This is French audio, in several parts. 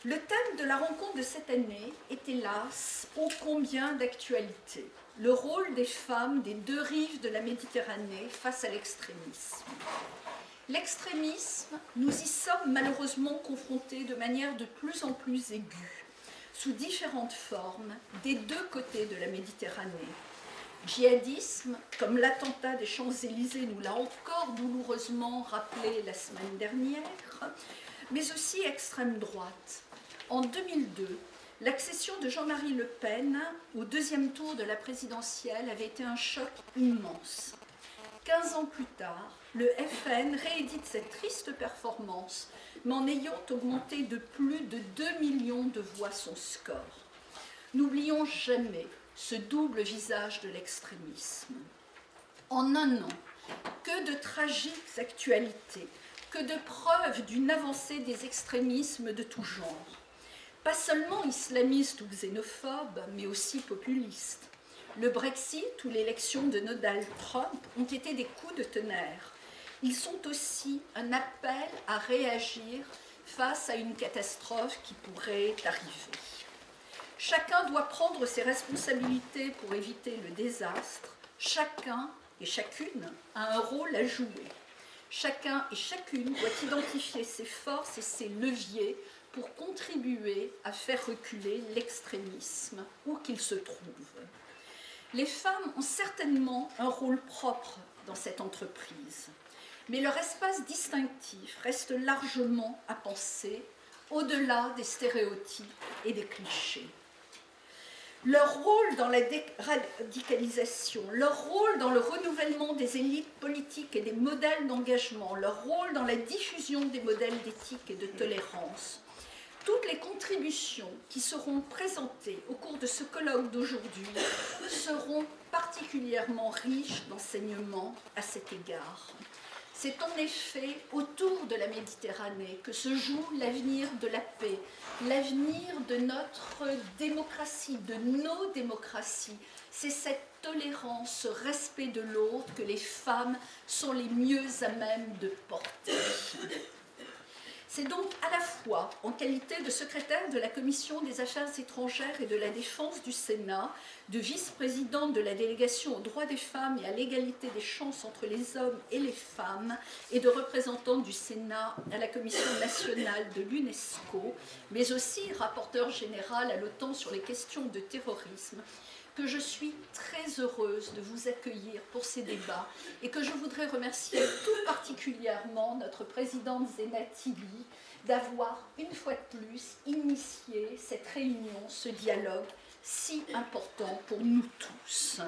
Le thème de la rencontre de cette année est hélas ô combien d'actualité. Le rôle des femmes des deux rives de la Méditerranée face à l'extrémisme. L'extrémisme, nous y sommes malheureusement confrontés de manière de plus en plus aiguë, sous différentes formes, des deux côtés de la Méditerranée. Djihadisme, comme l'attentat des Champs-Élysées nous l'a encore douloureusement rappelé la semaine dernière, mais aussi extrême droite. En 2002, l'accession de Jean-Marie Le Pen au deuxième tour de la présidentielle avait été un choc immense. 15 ans plus tard, le FN réédite cette triste performance, mais en ayant augmenté de plus de 2 millions de voix son score. N'oublions jamais ce double visage de l'extrémisme. En un an, que de tragiques actualités, que de preuves d'une avancée des extrémismes de tout genre. Pas seulement islamistes ou xénophobes, mais aussi populistes. Le Brexit ou l'élection de Donald Trump ont été des coups de tonnerre. Ils sont aussi un appel à réagir face à une catastrophe qui pourrait arriver. Chacun doit prendre ses responsabilités pour éviter le désastre. Chacun et chacune a un rôle à jouer. Chacun et chacune doit identifier ses forces et ses leviers pour contribuer à faire reculer l'extrémisme, où qu'il se trouve. Les femmes ont certainement un rôle propre dans cette entreprise, mais leur espace distinctif reste largement à penser au-delà des stéréotypes et des clichés. Leur rôle dans la radicalisation, leur rôle dans le renouvellement des élites politiques et des modèles d'engagement, leur rôle dans la diffusion des modèles d'éthique et de tolérance, toutes les contributions qui seront présentées au cours de ce colloque d'aujourd'hui seront particulièrement riches d'enseignements à cet égard. C'est en effet autour de la Méditerranée que se joue l'avenir de la paix, l'avenir de notre démocratie, de nos démocraties. C'est cette tolérance, ce respect de l'autre que les femmes sont les mieux à même de porter. C'est donc à la fois en qualité de secrétaire de la Commission des Affaires étrangères et de la Défense du Sénat, de vice-présidente de la délégation aux droits des femmes et à l'égalité des chances entre les hommes et les femmes, et de représentante du Sénat à la Commission nationale de l'UNESCO, mais aussi rapporteure générale à l'OTAN sur les questions de terrorisme, que je suis très heureuse de vous accueillir pour ces débats et que je voudrais remercier tout particulièrement notre présidente Zenati d'avoir une fois de plus initié cette réunion, ce dialogue si important pour nous tous.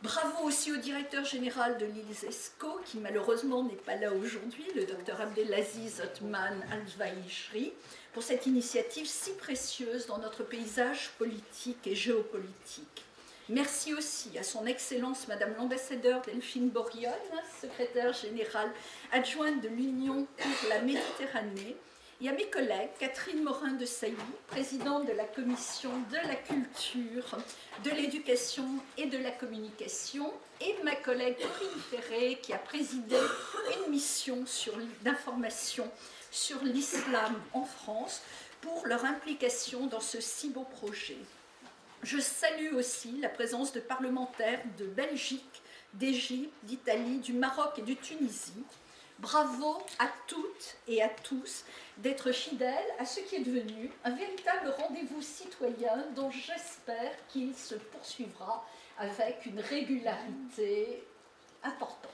Bravo aussi au directeur général de l'ILSESCO, qui malheureusement n'est pas là aujourd'hui, le docteur Abdelaziz Othman Al-Zwaïchri, pour cette initiative si précieuse dans notre paysage politique et géopolitique. Merci aussi à son Excellence Madame l'ambassadeur Delphine Borionne, secrétaire générale adjointe de l'Union pour la Méditerranée, et à mes collègues Catherine Morin-Desailly, présidente de la Commission de la Culture, de l'Éducation et de la Communication, et ma collègue Corinne Ferré, qui a présidé une mission d'information sur l'islam en France, pour leur implication dans ce si beau projet. Je salue aussi la présence de parlementaires de Belgique, d'Égypte, d'Italie, du Maroc et de Tunisie. Bravo à toutes et à tous d'être fidèles à ce qui est devenu un véritable rendez-vous citoyen dont j'espère qu'il se poursuivra avec une régularité importante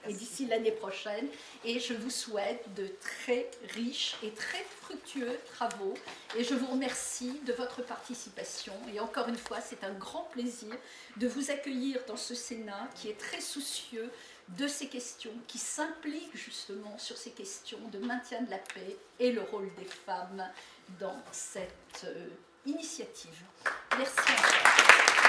et d'ici l'année prochaine, et je vous souhaite de très riches et très fructueux travaux et je vous remercie de votre participation et encore une fois c'est un grand plaisir de vous accueillir dans ce Sénat qui est très soucieux de ces questions, qui s'implique justement sur ces questions de maintien de la paix et le rôle des femmes dans cette initiative. Merci encore.